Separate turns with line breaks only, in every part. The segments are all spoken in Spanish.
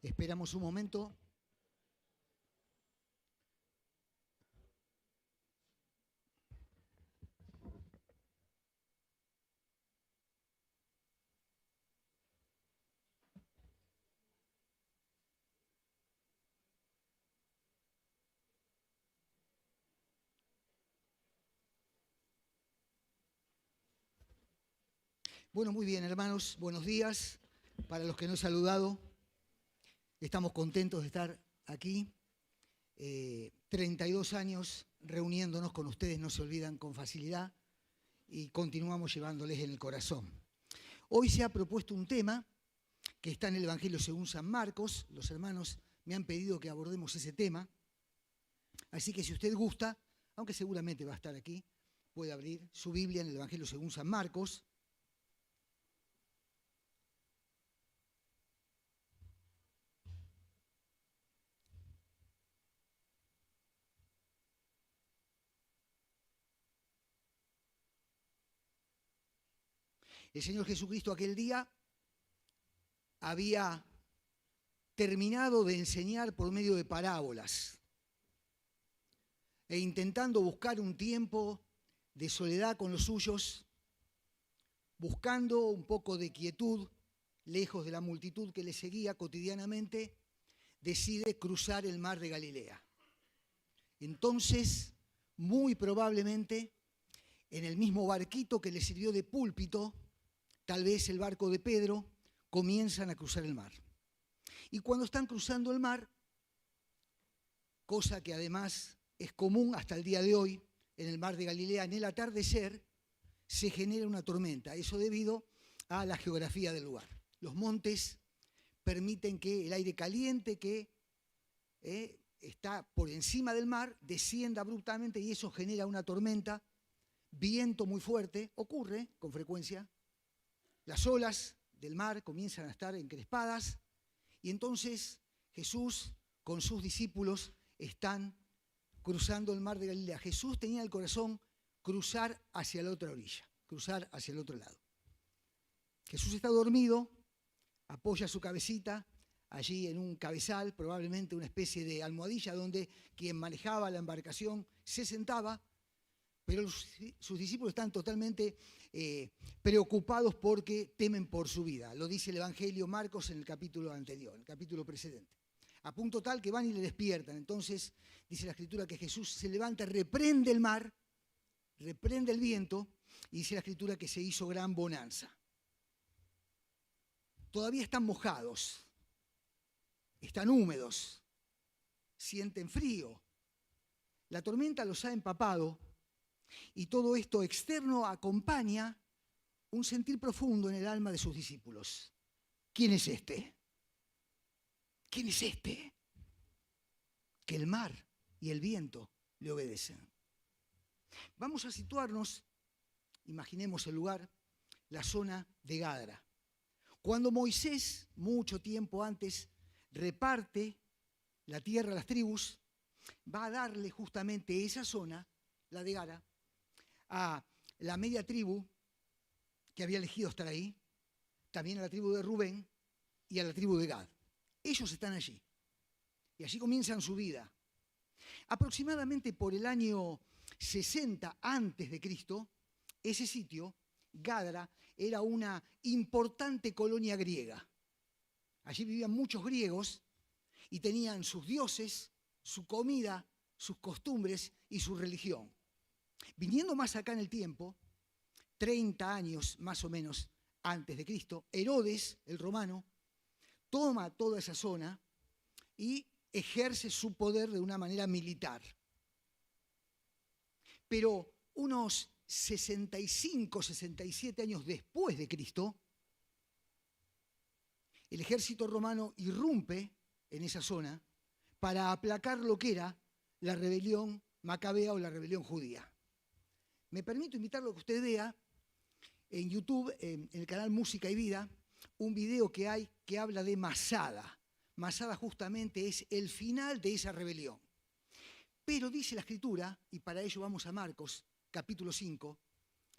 Esperamos un momento. Bueno, muy bien, hermanos, buenos días. Para los que no he saludado, estamos contentos de estar aquí. 32 años reuniéndonos con ustedes, no se olvidan con facilidad, y continuamos llevándoles en el corazón. Hoy se ha propuesto un tema que está en el Evangelio según San Marcos. Los hermanos me han pedido que abordemos ese tema. Así que si usted gusta, aunque seguramente va a estar aquí, puede abrir su Biblia en el Evangelio según San Marcos. El Señor Jesucristo aquel día había terminado de enseñar por medio de parábolas e intentando buscar un tiempo de soledad con los suyos, buscando un poco de quietud, lejos de la multitud que le seguía cotidianamente, decide cruzar el mar de Galilea. Entonces, muy probablemente, en el mismo barquito que le sirvió de púlpito, tal vez el barco de Pedro, comienzan a cruzar el mar. Y cuando están cruzando el mar, cosa que además es común hasta el día de hoy, en el mar de Galilea, en el atardecer, se genera una tormenta. Eso debido a la geografía del lugar. Los montes permiten que el aire caliente que está por encima del mar descienda abruptamente y eso genera una tormenta, viento muy fuerte, ocurre con frecuencia. Las olas del mar comienzan a estar encrespadas y entonces Jesús con sus discípulos están cruzando el mar de Galilea. Jesús tenía en el corazón cruzar hacia la otra orilla, cruzar hacia el otro lado. Jesús está dormido, apoya su cabecita allí en un cabezal, probablemente una especie de almohadilla donde quien manejaba la embarcación se sentaba, pero sus discípulos están totalmente preocupados porque temen por su vida. Lo dice el Evangelio Marcos en el capítulo anterior, en el capítulo precedente. A punto tal que van y le despiertan. Entonces dice la Escritura que Jesús se levanta, reprende el mar, reprende el viento, y dice la Escritura que se hizo gran bonanza. Todavía están mojados, están húmedos, sienten frío. La tormenta los ha empapado. Y todo esto externo acompaña un sentir profundo en el alma de sus discípulos. ¿Quién es este? ¿Quién es este? Que el mar y el viento le obedecen. Vamos a situarnos, imaginemos el lugar, la zona de Gadara. Cuando Moisés, mucho tiempo antes, reparte la tierra a las tribus, va a darle justamente esa zona, la de Gadara, a la media tribu que había elegido estar ahí, también a la tribu de Rubén y a la tribu de Gad. Ellos están allí y allí comienzan su vida. Aproximadamente por el año 60 antes de Cristo, ese sitio, Gadara, era una importante colonia griega. Allí vivían muchos griegos y tenían sus dioses, su comida, sus costumbres y su religión. Viniendo más acá en el tiempo, 30 años más o menos antes de Cristo, Herodes, el romano, toma toda esa zona y ejerce su poder de una manera militar. Pero unos 65, 67 años después de Cristo, el ejército romano irrumpe en esa zona para aplacar lo que era la rebelión macabea o la rebelión judía. Me permito invitarlo a que usted vea en YouTube, en el canal Música y Vida, un video que hay que habla de Masada. Masada justamente es el final de esa rebelión. Pero dice la Escritura, y para ello vamos a Marcos, capítulo 5,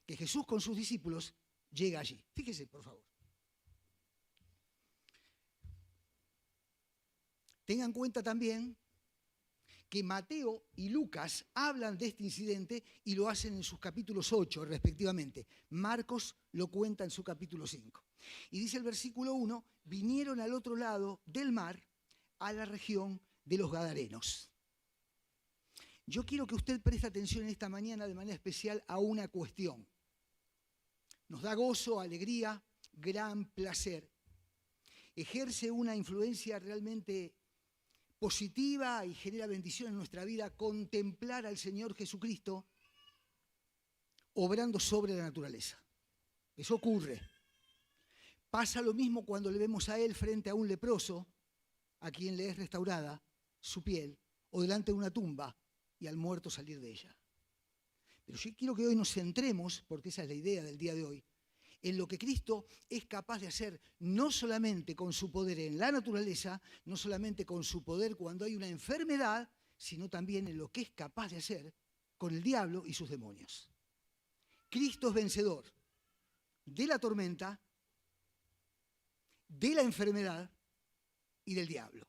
que Jesús con sus discípulos llega allí. Fíjese, por favor. Tengan en cuenta también que Mateo y Lucas hablan de este incidente y lo hacen en sus capítulos 8, respectivamente. Marcos lo cuenta en su capítulo 5. Y dice el versículo 1, vinieron al otro lado del mar, a la región de los Gadarenos. Yo quiero que usted preste atención en esta mañana de manera especial a una cuestión. Nos da gozo, alegría, gran placer. Ejerce una influencia realmente positiva y genera bendición en nuestra vida contemplar al Señor Jesucristo obrando sobre la naturaleza. Eso ocurre. Pasa lo mismo cuando le vemos a Él frente a un leproso, a quien le es restaurada su piel, o delante de una tumba y al muerto salir de ella. Pero yo quiero que hoy nos centremos, porque esa es la idea del día de hoy, en lo que Cristo es capaz de hacer, no solamente con su poder en la naturaleza, no solamente con su poder cuando hay una enfermedad, sino también en lo que es capaz de hacer con el diablo y sus demonios. Cristo es vencedor de la tormenta, de la enfermedad y del diablo.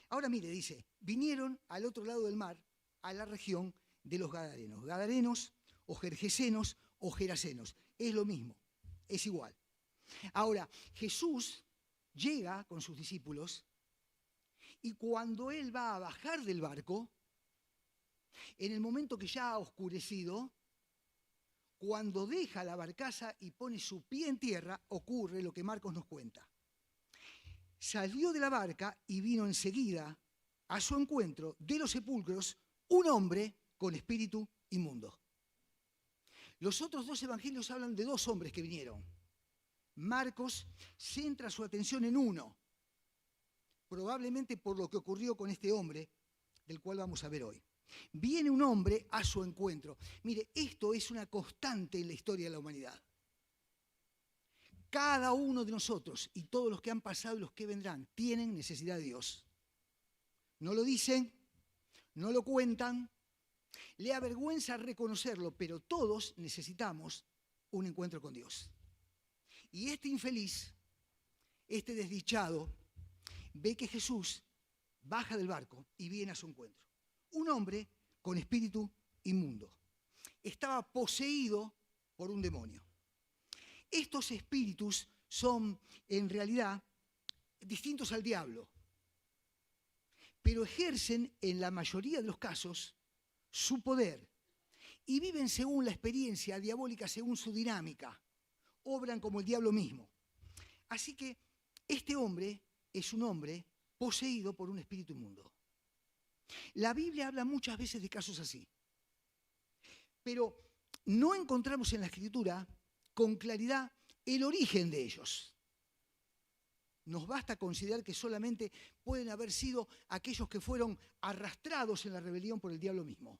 Ahora mire, dice, vinieron al otro lado del mar, a la región de los Gadarenos. Gadarenos o Gergesenos o Gerasenos, es lo mismo. Es igual. Ahora, Jesús llega con sus discípulos y cuando Él va a bajar del barco, en el momento que ya ha oscurecido, cuando deja la barcaza y pone su pie en tierra, ocurre lo que Marcos nos cuenta. Salió de la barca y vino enseguida a su encuentro de los sepulcros un hombre con espíritu inmundo. Los otros dos evangelios hablan de dos hombres que vinieron. Marcos centra su atención en uno, probablemente por lo que ocurrió con este hombre, del cual vamos a ver hoy. Viene un hombre a su encuentro. Mire, esto es una constante en la historia de la humanidad. Cada uno de nosotros y todos los que han pasado y los que vendrán tienen necesidad de Dios. No lo dicen, no lo cuentan, le avergüenza reconocerlo, pero todos necesitamos un encuentro con Dios. Y este infeliz, este desdichado, ve que Jesús baja del barco y viene a su encuentro. Un hombre con espíritu inmundo. Estaba poseído por un demonio. Estos espíritus son, en realidad, distintos al diablo, pero ejercen, en la mayoría de los casos, su poder y viven según la experiencia diabólica, según su dinámica. Obran como el diablo mismo. Así que este hombre es un hombre poseído por un espíritu inmundo. La Biblia habla muchas veces de casos así, pero no encontramos en la Escritura con claridad el origen de ellos. Nos basta considerar que solamente pueden haber sido aquellos que fueron arrastrados en la rebelión por el diablo mismo.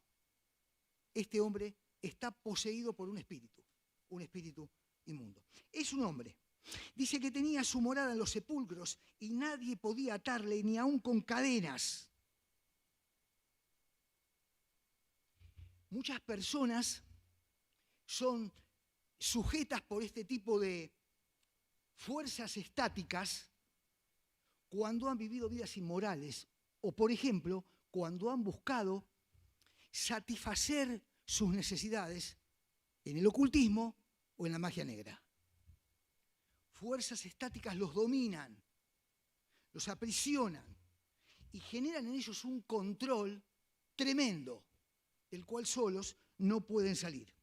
Este hombre está poseído por un espíritu inmundo. Es un hombre. Dice que tenía su morada en los sepulcros y nadie podía atarle ni aun con cadenas. Muchas personas son sujetas por este tipo de fuerzas estáticas cuando han vivido vidas inmorales o, por ejemplo, cuando han buscado satisfacer sus necesidades en el ocultismo o en la magia negra. Fuerzas estáticas los dominan, los aprisionan y generan en ellos un control tremendo, del cual solos no pueden salir.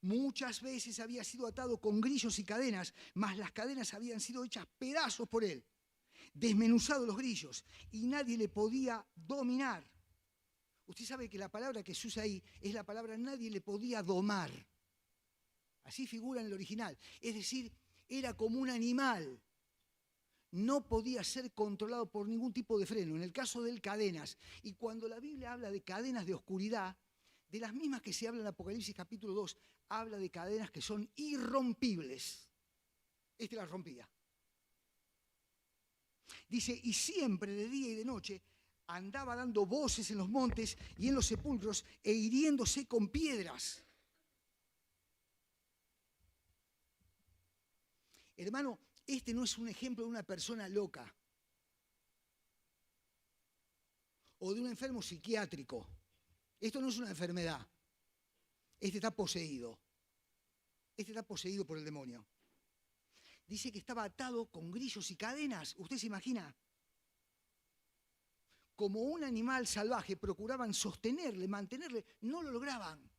Muchas veces había sido atado con grillos y cadenas, mas las cadenas habían sido hechas pedazos por él, desmenuzados los grillos, y nadie le podía dominar. Usted sabe que la palabra que se usa ahí es la palabra nadie le podía domar. Así figura en el original. Es decir, era como un animal. No podía ser controlado por ningún tipo de freno. En el caso de él, cadenas. Y cuando la Biblia habla de cadenas de oscuridad, de las mismas que se habla en Apocalipsis capítulo 2, habla de cadenas que son irrompibles. Este las rompía. Dice, y siempre de día y de noche andaba dando voces en los montes y en los sepulcros e hiriéndose con piedras. Hermano, este no es un ejemplo de una persona loca. o de un enfermo psiquiátrico. Esto no es una enfermedad. Este está poseído. Este está poseído por el demonio. Dice que estaba atado con grillos y cadenas. ¿Usted se imagina? Como un animal salvaje, procuraban sostenerle, mantenerle. No lo lograban.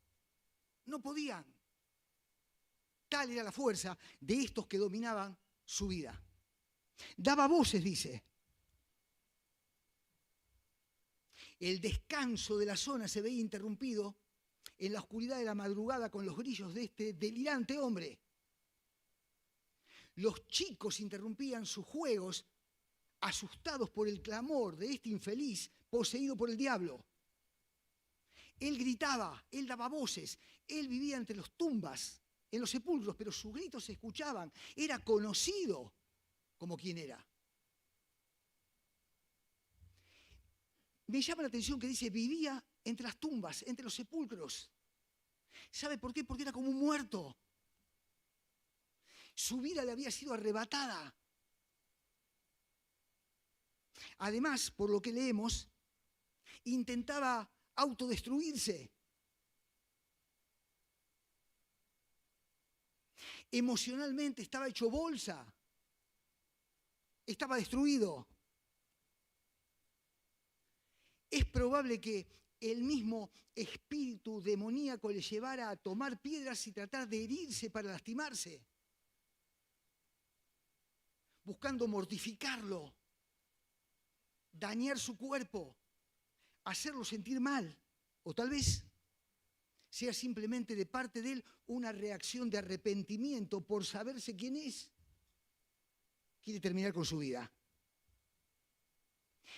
No podían. Tal era la fuerza de estos que dominaban su vida. Daba voces, dice. El descanso de la zona se veía interrumpido en la oscuridad de la madrugada con los grillos de este delirante hombre. Los chicos interrumpían sus juegos, asustados por el clamor de este infeliz poseído por el diablo. Él gritaba, él daba voces, él vivía entre las tumbas, en los sepulcros, pero sus gritos se escuchaban. Era conocido como quien era. Me llama la atención que dice, vivía entre las tumbas, entre los sepulcros. ¿Sabe por qué? Porque era como un muerto. Su vida le había sido arrebatada. Además, por lo que leemos, intentaba autodestruirse. Emocionalmente estaba hecho bolsa. Estaba destruido. Es probable que el mismo espíritu demoníaco le llevara a tomar piedras y tratar de herirse para lastimarse, buscando mortificarlo, dañar su cuerpo, hacerlo sentir mal, o tal vez sea simplemente de parte de él una reacción de arrepentimiento por saberse quién es. Quiere terminar con su vida.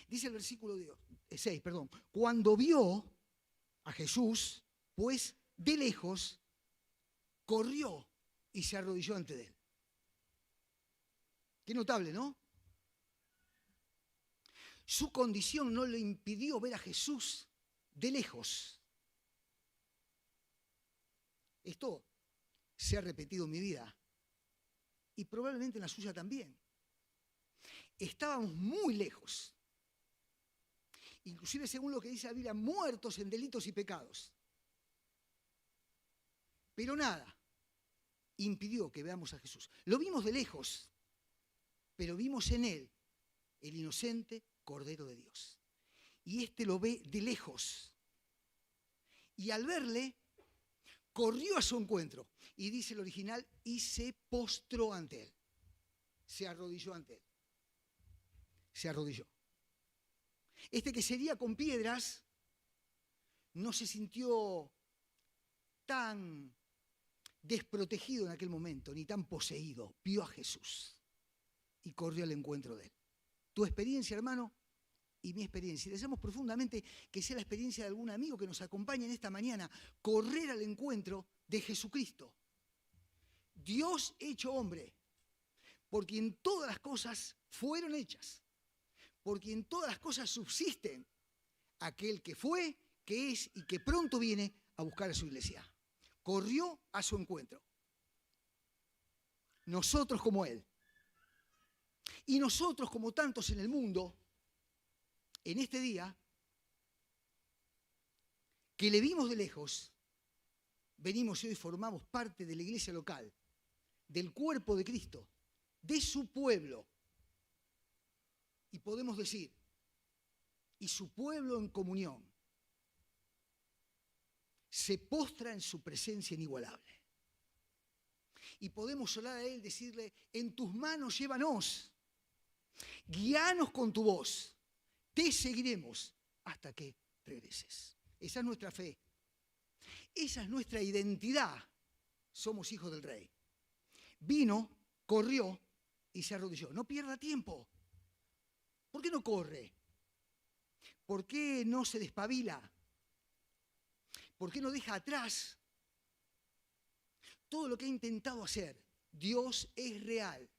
Dice el versículo 6, cuando vio a Jesús, pues de lejos, corrió y se arrodilló ante él. Qué notable, ¿no? Su condición no le impidió ver a Jesús de lejos. Esto se ha repetido en mi vida y probablemente en la suya también. Estábamos muy lejos. Inclusive según lo que dice la Biblia, muertos en delitos y pecados. Pero nada impidió que veamos a Jesús. Lo vimos de lejos, pero vimos en él el inocente Cordero de Dios. Y este lo ve de lejos. Y al verle, corrió a su encuentro. Y dice el original, y se postró ante él. Se arrodilló ante él. Se arrodilló. Este que sería con piedras, no se sintió tan desprotegido en aquel momento, ni tan poseído. Vio a Jesús y corrió al encuentro de él. Tu experiencia, hermano, y mi experiencia. Y deseamos profundamente que sea la experiencia de algún amigo que nos acompañe en esta mañana, correr al encuentro de Jesucristo. Dios hecho hombre, por quien todas las cosas fueron hechas, por quien todas las cosas subsisten, aquel que fue, que es y que pronto viene a buscar a su iglesia. Corrió a su encuentro. Nosotros como él. Y nosotros como tantos en el mundo, en este día, que le vimos de lejos, venimos y hoy formamos parte de la iglesia local, del cuerpo de Cristo, de su pueblo. Y podemos decir, y su pueblo en comunión se postra en su presencia inigualable. Y podemos orar a él, decirle, en tus manos llévanos, guíanos con tu voz, te seguiremos hasta que regreses. Esa es nuestra fe, esa es nuestra identidad, somos hijos del Rey. Vino, corrió y se arrodilló. No pierda tiempo. ¿Por qué no corre? ¿Por qué no se despabila? ¿Por qué no deja atrás todo lo que ha intentado hacer? Dios es real.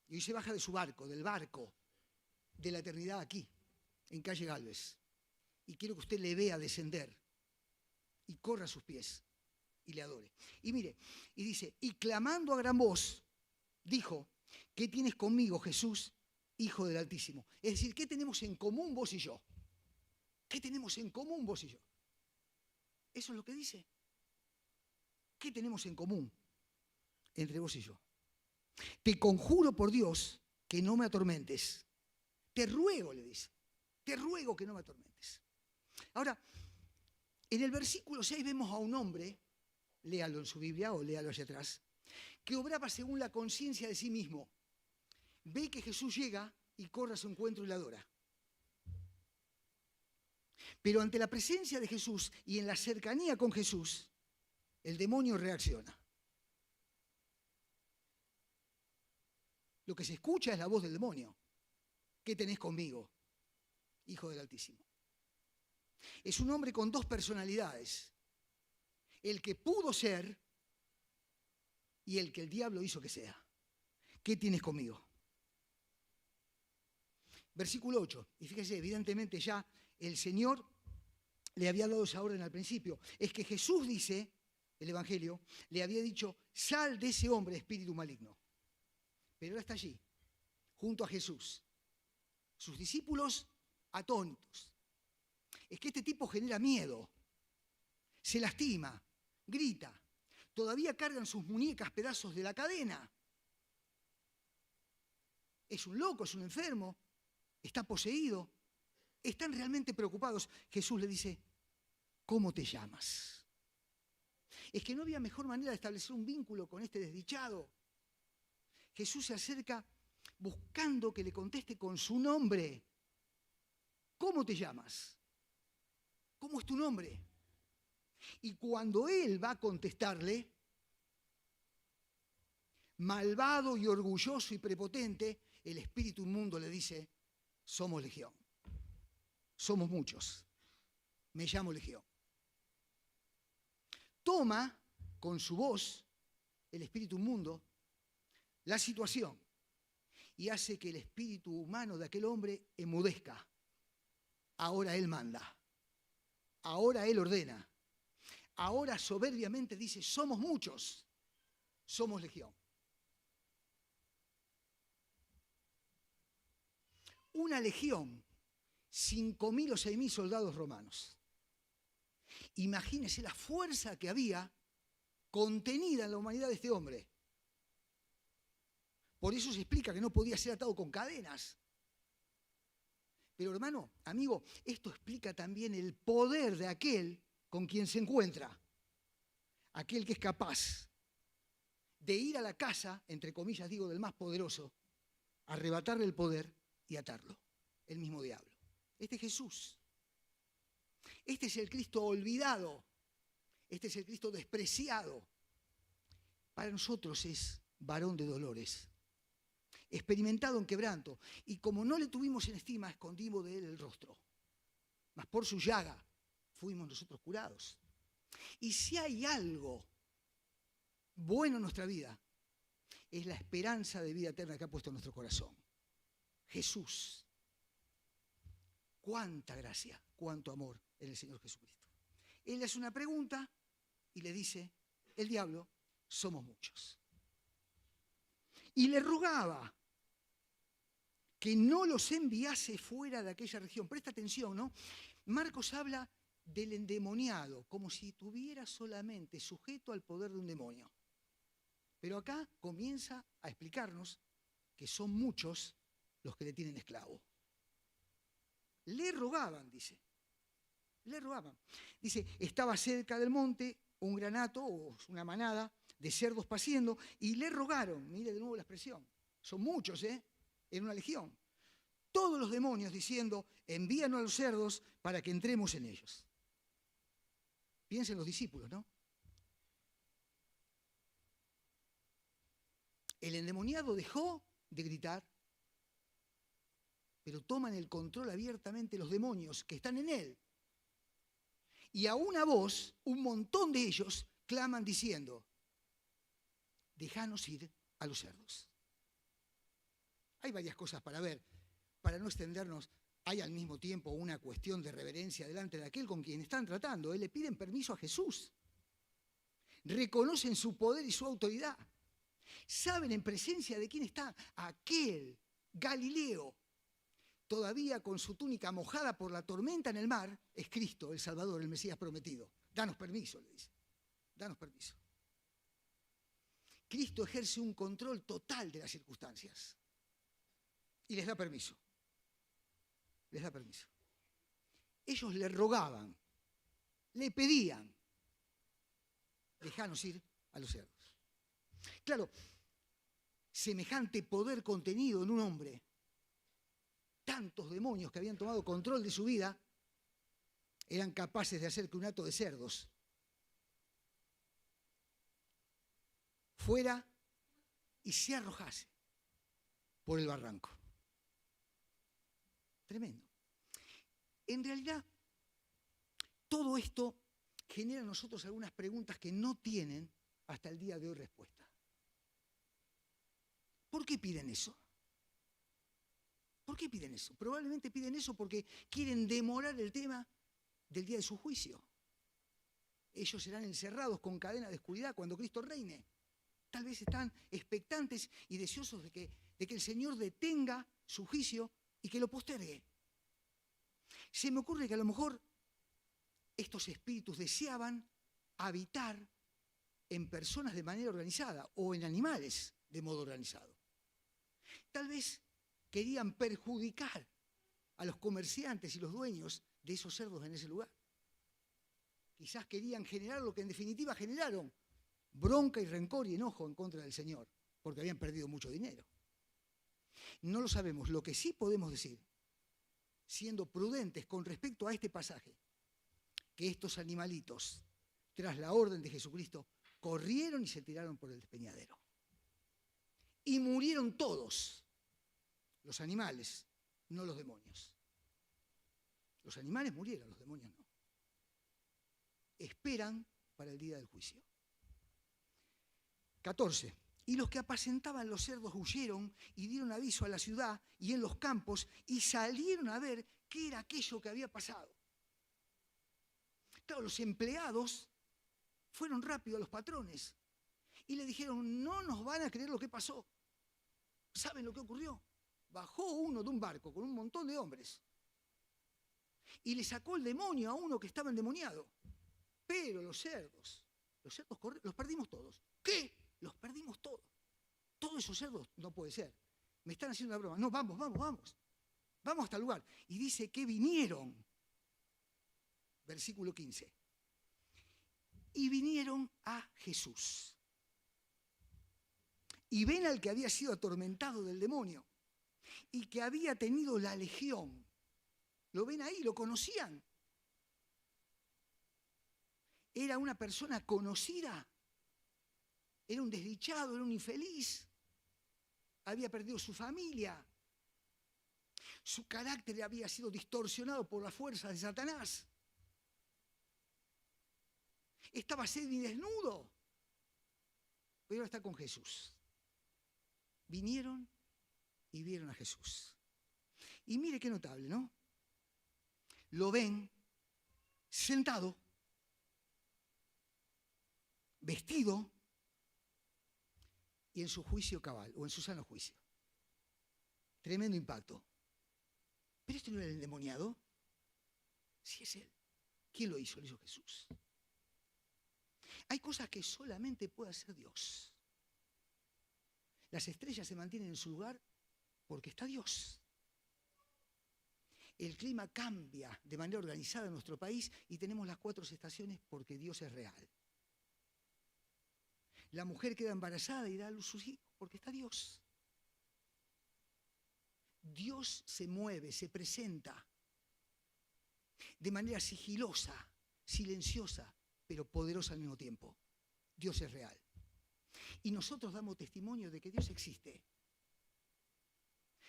Y hoy se baja de su barco, del barco de la eternidad aquí, en calle Gálvez. Y quiero que usted le vea descender y corra a sus pies y le adore. Y mire, y dice, y clamando a gran voz, dijo, ¿qué tienes conmigo, Jesús, Hijo del Altísimo? Es decir, ¿qué tenemos en común vos y yo? ¿Qué tenemos en común vos y yo? Eso es lo que dice. ¿Qué tenemos en común entre vos y yo? Te conjuro por Dios que no me atormentes. Te ruego, le dice. Te ruego que no me atormentes. Ahora, en el versículo 6 vemos a un hombre, léalo en su Biblia o léalo hacia atrás, que obraba según la conciencia de sí mismo. Ve que Jesús llega y corre a su encuentro y le adora. Pero ante la presencia de Jesús y en la cercanía con Jesús, el demonio reacciona. Lo que se escucha es la voz del demonio. ¿Qué tenés conmigo, Hijo del Altísimo? Es un hombre con dos personalidades. El que pudo ser y el que el diablo hizo que sea. ¿Qué tienes conmigo? Versículo 8. Y fíjese, evidentemente ya el Señor le había dado esa orden al principio. Es que Jesús dice, el Evangelio, le había dicho, sal de ese hombre, espíritu maligno. Pero ahora está allí, junto a Jesús. Sus discípulos atónitos. Es que este tipo genera miedo, se lastima, grita. Todavía cargan sus muñecas pedazos de la cadena. Es un loco, es un enfermo, está poseído. Están realmente preocupados. Jesús le dice, ¿cómo te llamas? Es que no había mejor manera de establecer un vínculo con este desdichado. Jesús se acerca buscando que le conteste con su nombre. ¿Cómo te llamas? ¿Cómo es tu nombre? Y cuando él va a contestarle, malvado y orgulloso y prepotente, el espíritu inmundo le dice, somos legión. Somos muchos. Me llamo Legión. Toma con su voz, el espíritu inmundo, la situación y hace que el espíritu humano de aquel hombre enmudezca. Ahora él manda. Ahora él ordena. Ahora soberbiamente dice, somos muchos. Somos legión. Una legión, 5.000 o 6.000 soldados romanos. Imagínese la fuerza que había contenida en la humanidad de este hombre. Por eso se explica que no podía ser atado con cadenas. Pero hermano, amigo, esto explica también el poder de aquel con quien se encuentra. Aquel que es capaz de ir a la casa, entre comillas digo, del más poderoso, arrebatarle el poder y atarlo. El mismo diablo. Este es Jesús. Este es el Cristo olvidado. Este es el Cristo despreciado. Para nosotros es varón de dolores, experimentado en quebranto, y como no le tuvimos en estima, escondimos de él el rostro. Mas por su llaga fuimos nosotros curados. Y si hay algo bueno en nuestra vida, es la esperanza de vida eterna que ha puesto en nuestro corazón. Jesús. Cuánta gracia, cuánto amor en el Señor Jesucristo. Él le hace una pregunta y le dice, el diablo, somos muchos. Y le rogaba que no los enviase fuera de aquella región. Presta atención, ¿no? Marcos habla del endemoniado, como si estuviera solamente sujeto al poder de un demonio. Pero acá comienza a explicarnos que son muchos los que le tienen esclavo. Le rogaban, dice. Le rogaban. Dice, estaba cerca del monte un gran hato o una manada de cerdos paciendo y le rogaron, mire de nuevo la expresión, son muchos, en una legión. Todos los demonios diciendo, envíanos a los cerdos para que entremos en ellos. Piensen los discípulos, ¿no? El endemoniado dejó de gritar, pero toman el control abiertamente los demonios que están en él. Y a una voz, un montón de ellos claman diciendo, déjanos ir a los cerdos. Hay varias cosas para ver. Para no extendernos, hay al mismo tiempo una cuestión de reverencia delante de aquel con quien están tratando. Le piden permiso a Jesús. Reconocen su poder y su autoridad. Saben en presencia de quién está aquel Galileo. todavía con su túnica mojada por la tormenta en el mar, es Cristo, el Salvador, el Mesías prometido. Danos permiso, le dice. Danos permiso. Cristo ejerce un control total de las circunstancias. Y les da permiso. Les da permiso. Ellos le rogaban, le pedían, dejanos ir a los cerdos. Claro, semejante poder contenido en un hombre, tantos demonios que habían tomado control de su vida, eran capaces de hacer que un hato de cerdos fuera y se arrojase por el barranco. Tremendo. En realidad, todo esto genera en nosotros algunas preguntas que no tienen hasta el día de hoy respuesta. ¿Por qué piden eso? ¿Por qué piden eso? Probablemente piden eso porque quieren demorar el tema del día de su juicio. Ellos serán encerrados con cadena de oscuridad cuando Cristo reine. Tal vez están expectantes y deseosos de que el Señor detenga su juicio y que lo postergue. Se me ocurre que a lo mejor estos espíritus deseaban habitar en personas de manera organizada o en animales de modo organizado. Tal vez querían perjudicar a los comerciantes y los dueños de esos cerdos en ese lugar. Quizás querían generar lo que en definitiva generaron: bronca y rencor y enojo en contra del Señor, porque habían perdido mucho dinero. No lo sabemos. Lo que sí podemos decir, siendo prudentes con respecto a este pasaje, que estos animalitos, tras la orden de Jesucristo, corrieron y se tiraron por el despeñadero. Y murieron todos, los animales, no los demonios. Los animales murieron, los demonios no. Esperan para el día del juicio. 14. Y los que apacentaban los cerdos huyeron y dieron aviso a la ciudad y en los campos y salieron a ver qué era aquello que había pasado. Claro, los empleados fueron rápido a los patrones y le dijeron: no nos van a creer lo que pasó. ¿Saben lo que ocurrió? Bajó uno de un barco con un montón de hombres y le sacó el demonio a uno que estaba endemoniado. Pero los cerdos los perdimos todos. ¿Qué? Los perdimos todos. Todos esos cerdos, no puede ser. Me están haciendo una broma. No, vamos. Vamos hasta el lugar. Y dice que vinieron. Versículo 15. Y vinieron a Jesús. Y ven al que había sido atormentado del demonio y que había tenido la legión. Lo ven ahí, lo conocían. Era una persona conocida. Era un desdichado, era un infeliz. Había perdido su familia. Su carácter había sido distorsionado por las fuerzas de Satanás. Estaba semidesnudo, pero ahora está con Jesús. Vinieron y vieron a Jesús. Y mire qué notable, ¿no? Lo ven sentado, vestido y en su juicio cabal, o en su sano juicio. Tremendo impacto. ¿Pero este no era el endemoniado? Sí, es él. ¿Quién lo hizo? Lo hizo Jesús. Hay cosas que solamente puede hacer Dios. Las estrellas se mantienen en su lugar porque está Dios. El clima cambia de manera organizada en nuestro país y tenemos las 4 estaciones porque Dios es real. La mujer queda embarazada y da a luz sus hijos porque está Dios. Dios se mueve, se presenta de manera sigilosa, silenciosa, pero poderosa al mismo tiempo. Dios es real. Y nosotros damos testimonio de que Dios existe.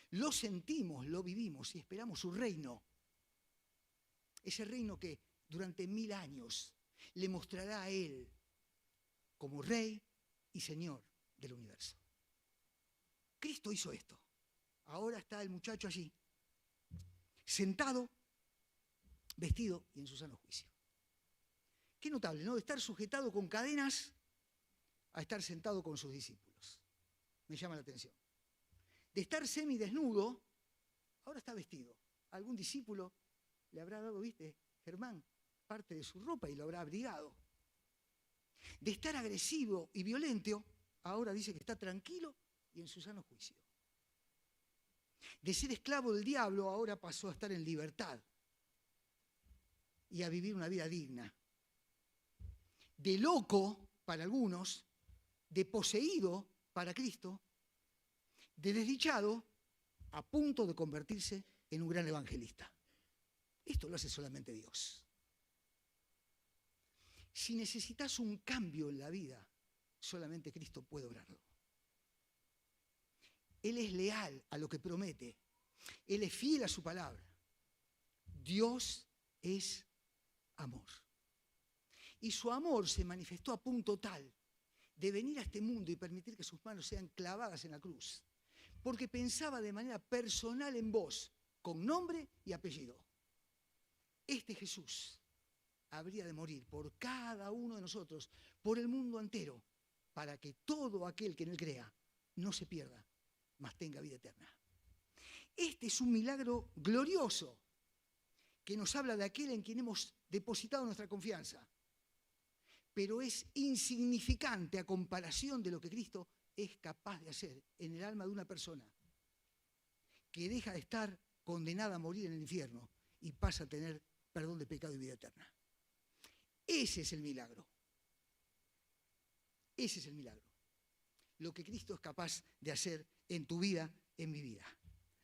Lo sentimos, lo vivimos y esperamos su reino. Ese reino que durante 1000 años le mostrará a Él como Rey y Señor del universo. Cristo hizo esto. Ahora está el muchacho allí, sentado, vestido y en su sano juicio. Qué notable, ¿no? De estar sujetado con cadenas a estar sentado con sus discípulos. Me llama la atención. De estar semidesnudo ahora está vestido. Algún discípulo le habrá dado, ¿viste, Germán? Parte de su ropa y lo habrá abrigado. De estar agresivo y violento, ahora dice que está tranquilo y en su sano juicio. De ser esclavo del diablo, ahora pasó a estar en libertad y a vivir una vida digna. De loco, para algunos, de poseído para Cristo, de desdichado, a punto de convertirse en un gran evangelista. Esto lo hace solamente Dios. Si necesitas un cambio en la vida, solamente Cristo puede obrarlo. Él es leal a lo que promete. Él es fiel a su palabra. Dios es amor. Y su amor se manifestó a punto tal de venir a este mundo y permitir que sus manos sean clavadas en la cruz. Porque pensaba de manera personal en vos, con nombre y apellido. Este Jesús habría de morir por cada uno de nosotros, por el mundo entero, para que todo aquel que en él crea no se pierda, mas tenga vida eterna. Este es un milagro glorioso que nos habla de aquel en quien hemos depositado nuestra confianza, pero es insignificante a comparación de lo que Cristo es capaz de hacer en el alma de una persona que deja de estar condenada a morir en el infierno y pasa a tener perdón de pecado y vida eterna. Ese es el milagro. Ese es el milagro. Lo que Cristo es capaz de hacer en tu vida, en mi vida.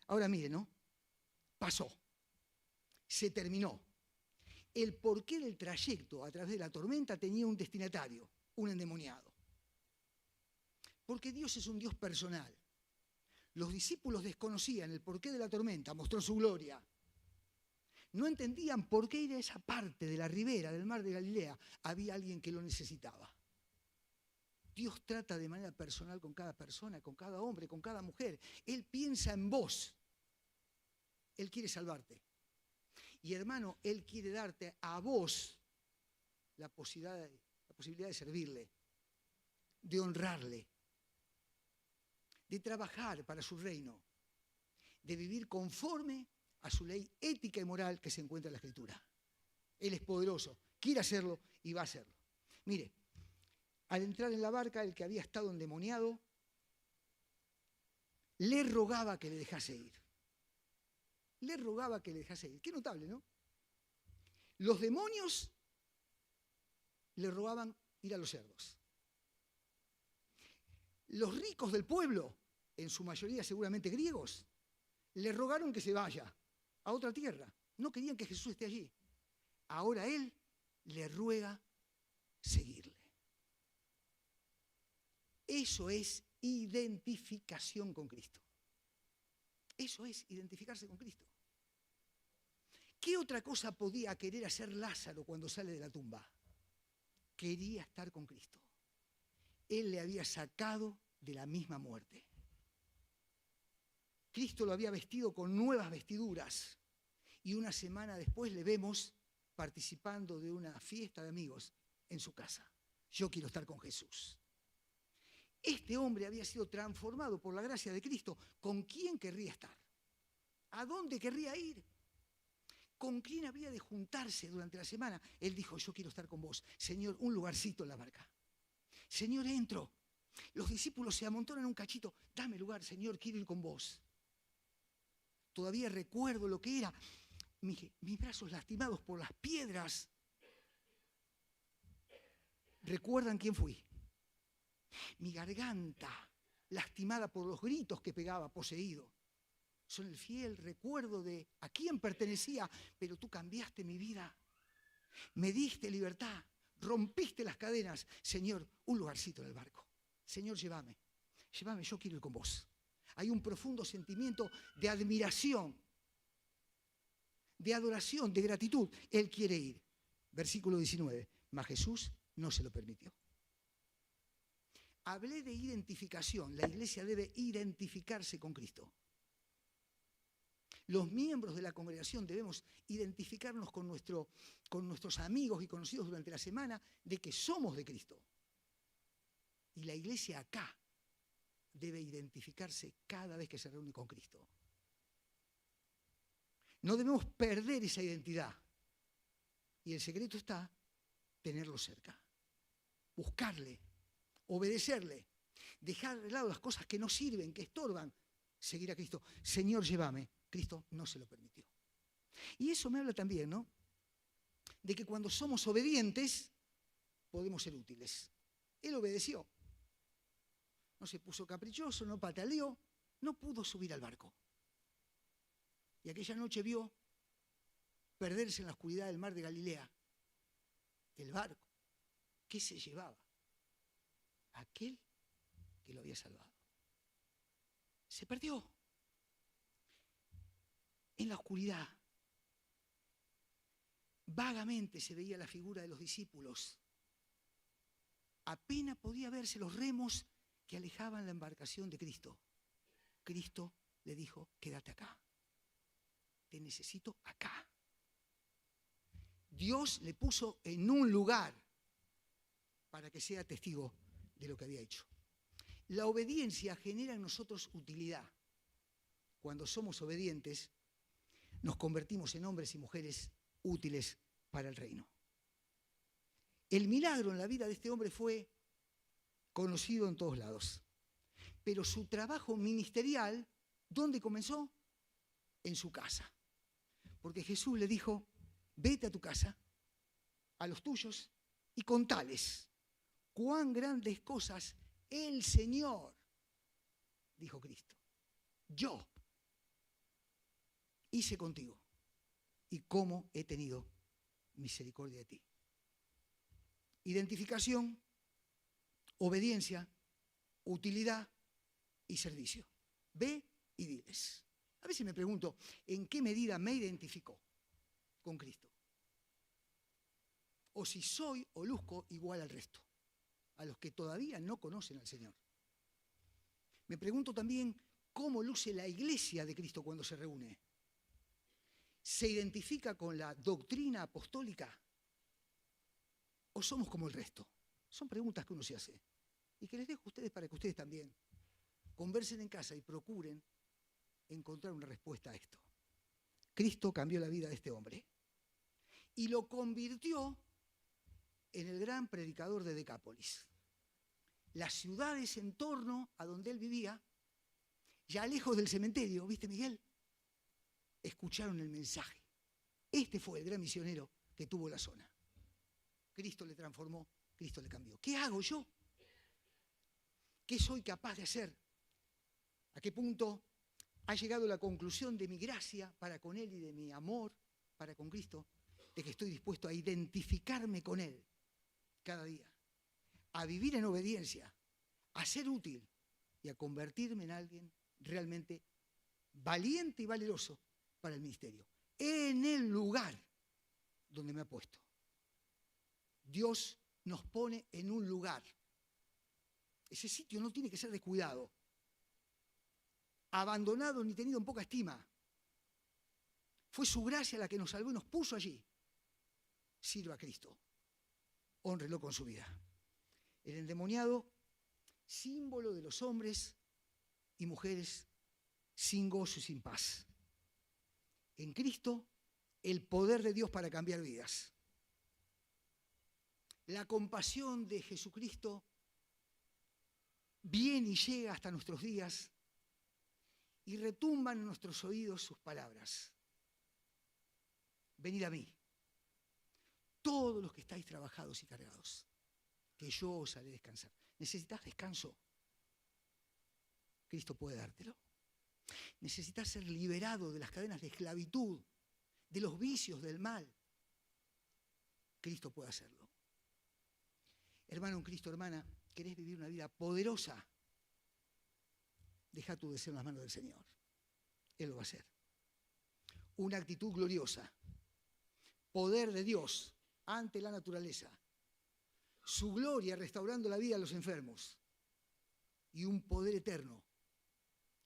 Ahora mire, ¿no? Pasó. Se terminó. El porqué del trayecto a través de la tormenta tenía un destinatario, un endemoniado. Porque Dios es un Dios personal. Los discípulos desconocían el porqué de la tormenta, mostró su gloria. No entendían por qué ir a esa parte de la ribera del mar de Galilea. Había alguien que lo necesitaba. Dios trata de manera personal con cada persona, con cada hombre, con cada mujer. Él piensa en vos. Él quiere salvarte. Y hermano, Él quiere darte a vos la posibilidad de servirle, de honrarle, de trabajar para su reino, de vivir conforme a su ley ética y moral que se encuentra en la Escritura. Él es poderoso, quiere hacerlo y va a hacerlo. Mire, al entrar en la barca, el que había estado endemoniado le rogaba que le dejase ir. Le rogaba que le dejase ir. Qué notable, ¿no? Los demonios le rogaban ir a los cerdos. Los ricos del pueblo, en su mayoría seguramente griegos, le rogaron que se vaya a otra tierra. No querían que Jesús esté allí. Ahora Él le ruega seguirle. Eso es identificación con Cristo. Eso es identificarse con Cristo. ¿Qué otra cosa podía querer hacer Lázaro cuando sale de la tumba? Quería estar con Cristo. Él le había sacado de la misma muerte. Cristo lo había vestido con nuevas vestiduras y una semana después le vemos participando de una fiesta de amigos en su casa. Yo quiero estar con Jesús. Este hombre había sido transformado por la gracia de Cristo. ¿Con quién querría estar? ¿A dónde querría ir? ¿Con quién había de juntarse durante la semana? Él dijo, yo quiero estar con vos. Señor, un lugarcito en la barca. Señor, entro. Los discípulos se amontonan un cachito. Dame lugar, Señor, quiero ir con vos. Todavía recuerdo lo que era. Mis brazos lastimados por las piedras. ¿Recuerdan quién fui? Mi garganta lastimada por los gritos que pegaba, poseído. Son el fiel recuerdo de a quién pertenecía, pero tú cambiaste mi vida. Me diste libertad, rompiste las cadenas. Señor, un lugarcito en el barco. Señor, llévame, yo quiero ir con vos. Hay un profundo sentimiento de admiración, de adoración, de gratitud. Él quiere ir. Versículo 19. Mas Jesús no se lo permitió. Hablé de identificación. La iglesia debe identificarse con Cristo. Los miembros de la congregación debemos identificarnos con nuestros amigos y conocidos durante la semana de que somos de Cristo. Y la iglesia acá debe identificarse cada vez que se reúne con Cristo. No debemos perder esa identidad. Y el secreto está tenerlo cerca. Buscarle, obedecerle, dejar de lado las cosas que no sirven, que estorban. Seguir a Cristo. Señor, llévame. Cristo no se lo permitió. Y eso me habla también, ¿no? De que cuando somos obedientes, podemos ser útiles. Él obedeció. No se puso caprichoso, no pataleó, no pudo subir al barco. Y aquella noche vio perderse en la oscuridad del mar de Galilea el barco. ¿Qué se llevaba? Aquel que lo había salvado. Se perdió en la oscuridad. Vagamente se veía la figura de los discípulos. Apenas podía verse los remos que alejaban la embarcación de Cristo. Cristo le dijo, quédate acá. Te necesito acá. Dios le puso en un lugar para que sea testigo de lo que había hecho. La obediencia genera en nosotros utilidad. Cuando somos obedientes, nos convertimos en hombres y mujeres útiles para el reino. El milagro en la vida de este hombre fue conocido en todos lados. Pero su trabajo ministerial, ¿dónde comenzó? En su casa. Porque Jesús le dijo, vete a tu casa, a los tuyos, y contales cuán grandes cosas el Señor, dijo Cristo, yo hice contigo y cómo he tenido misericordia de ti. Identificación, obediencia, utilidad y servicio. Ve y diles. A veces me pregunto, ¿en qué medida me identifico con Cristo? O si soy o luzco igual al resto, a los que todavía no conocen al Señor. Me pregunto también cómo luce la iglesia de Cristo cuando se reúne. ¿Se identifica con la doctrina apostólica? ¿O somos como el resto? Son preguntas que uno se hace. Y que les dejo a ustedes para que ustedes también conversen en casa y procuren encontrar una respuesta a esto. Cristo cambió la vida de este hombre y lo convirtió en el gran predicador de Decápolis. Las ciudades en torno a donde él vivía, ya lejos del cementerio, ¿viste, Miguel? Escucharon el mensaje. Este fue el gran misionero que tuvo la zona. Cristo le transformó, Cristo le cambió. ¿Qué hago yo? ¿Qué soy capaz de hacer? ¿A qué punto ha llegado la conclusión de mi gracia para con Él y de mi amor para con Cristo? De que estoy dispuesto a identificarme con Él cada día, a vivir en obediencia, a ser útil y a convertirme en alguien realmente valiente y valeroso para el ministerio, en el lugar donde me ha puesto. Dios nos pone en un lugar. Ese sitio no tiene que ser descuidado, abandonado ni tenido en poca estima. Fue su gracia la que nos salvó y nos puso allí. Sirva a Cristo. Hónrelo con su vida. El endemoniado, símbolo de los hombres y mujeres sin gozo y sin paz. En Cristo, el poder de Dios para cambiar vidas. La compasión de Jesucristo viene y llega hasta nuestros días y retumban en nuestros oídos sus palabras. Venid a mí, todos los que estáis trabajados y cargados, que yo os haré descansar. ¿Necesitas descanso? Cristo puede dártelo. ¿Necesitas ser liberado de las cadenas de esclavitud, de los vicios, del mal? Cristo puede hacerlo. Hermano en Cristo, hermana, ¿querés vivir una vida poderosa? Deja tu deseo en las manos del Señor. Él lo va a hacer. Una actitud gloriosa. Poder de Dios ante la naturaleza. Su gloria restaurando la vida a los enfermos. Y un poder eterno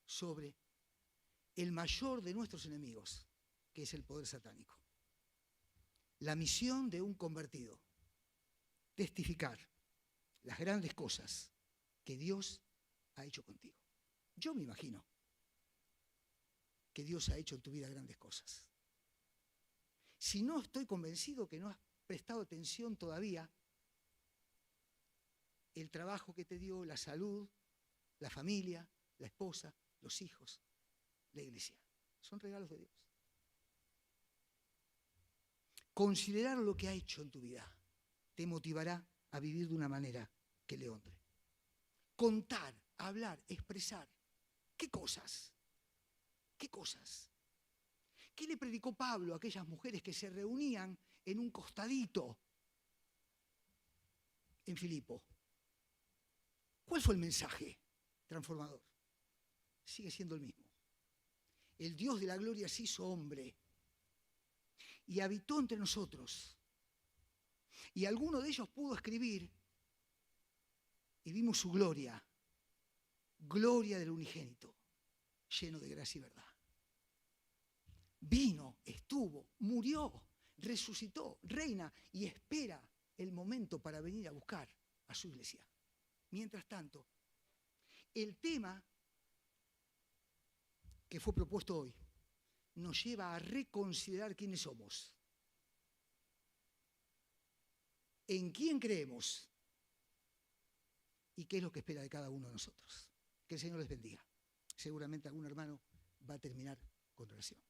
sobre el mayor de nuestros enemigos, que es el poder satánico. La misión de un convertido. Testificar las grandes cosas que Dios ha hecho contigo. Yo me imagino que Dios ha hecho en tu vida grandes cosas. Si no estoy convencido que no has prestado atención todavía, el trabajo que te dio, la salud, la familia, la esposa, los hijos, la iglesia, son regalos de Dios. Considerar lo que ha hecho en tu vida te motivará a vivir de una manera que le honre. Contar, hablar, expresar. ¿Qué cosas? ¿Qué cosas? ¿Qué le predicó Pablo a aquellas mujeres que se reunían en un costadito en Filipo? ¿Cuál fue el mensaje transformador? Sigue siendo el mismo. El Dios de la gloria se hizo hombre y habitó entre nosotros. Y alguno de ellos pudo escribir y vimos su gloria, gloria del unigénito, lleno de gracia y verdad. Vino, estuvo, murió, resucitó, reina y espera el momento para venir a buscar a su iglesia. Mientras tanto, el tema que fue propuesto hoy nos lleva a reconsiderar quiénes somos, en quién creemos y qué es lo que espera de cada uno de nosotros. Que el Señor les bendiga. Seguramente algún hermano va a terminar con oración.